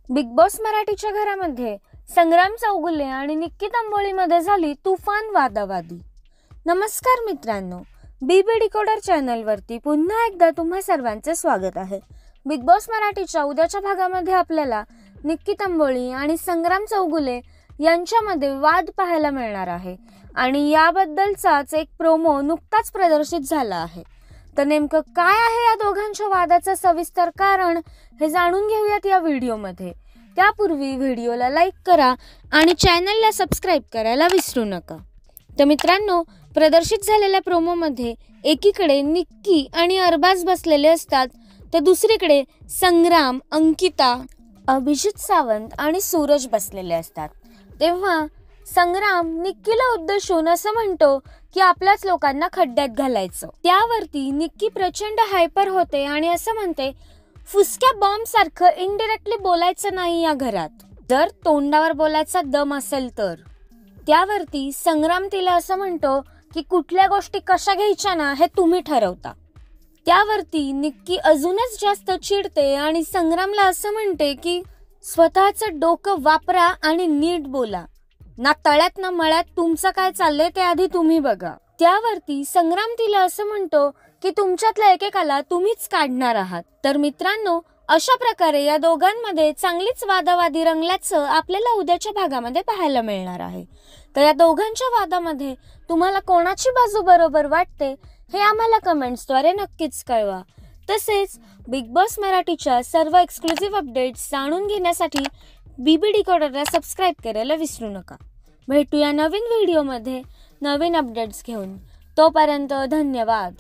Big boss मराठीच्या घरामध्ये संग्राम चौगुले आणि निक्की तांबोळीमध्ये झाली तुफान वादावादी। नमस्कार मित्रांनो, बीबी डिकोडर चॅनलवरती पुन्हा एकदा तुम्हा सर्वांचे स्वागत आहे। बिग बॉस मराठीच्या उद्याच्या भागामध्ये आपल्याला निक्की तांबोळी आणि संग्राम चौगुले यांच्यामध्ये वाद पाहायला मिळणार आहे आणि याबद्दलचाच एक प्रोमो नुकताच प्रदर्शित झाला आहे। तर नेमकं काय आहे या दोघांच्या वादाचं सविस्तर कारण हे जाणून घेऊयात या व्हिडिओमध्ये। त्यापूर्वी व्हिडिओला लाईक करा आणि चॅनलला सबस्क्राईब करायला विसरू नका। तर मित्रांनो, प्रदर्शित झालेल्या प्रोमोमध्ये एकीकडे निक्की आणि अरबाज बसलेले असतात, तर दुसरीकडे संग्राम, अंकिता, अभिजित सावंत आणि सूरज बसलेले असतात। तेव्हा संग्राम निक्कीला उद्देशून असं म्हणतो की आपल्याच लोकांना खड्ड्यात घालायचं। त्यावरती निक्की प्रचंड हायपर होते आणि असं म्हणते, फुसक्या बॉम्ब सारखं इनडायरेक्टली बोलायचं नाही या घरात, जर तोंडावर बोलायचा दम असेल तर। त्यावरती संग्राम तिला असं म्हणतो की कुठल्या गोष्टी कशा घ्यायच्या ना हे तुम्ही ठरवता। त्यावरती निक्की अजूनच जास्त चिडते आणि संग्रामला असं म्हणते की स्वतःचं डोकं वापरा आणि नीट बोला, ना तळ्यात ना मळ्यात तुमचं काय चाललंय ते आधी तुम्ही बघा। त्यावरती संग्राम तिला असं म्हणतो की तुमच्यातल्या एकेकाला तुम्हीच काढणार आहात। तर मित्रांनो, अशा प्रकारे या दोघांमध्ये चांगलीच वादावादी रंगल्याचं आपल्याला उद्याच्या भागामध्ये पाहायला मिळणार आहे। तर या दोघांच्या वादामध्ये तुम्हाला कोणाची बाजू बरोबर वाटते हे आम्हाला कमेंट्सद्वारे नक्कीच कळवा। तसेच बिग बॉस मराठीच्या सर्व एक्सक्लुझिव्ह अपडेट्स जाणून घेण्यासाठी बीबी डिकोडरला सबस्क्राईब करायला विसरू नका। भेटूया नवीन व्हिडिओमध्ये नवीन अपडेट्स घेऊन। तोपर्यंत धन्यवाद।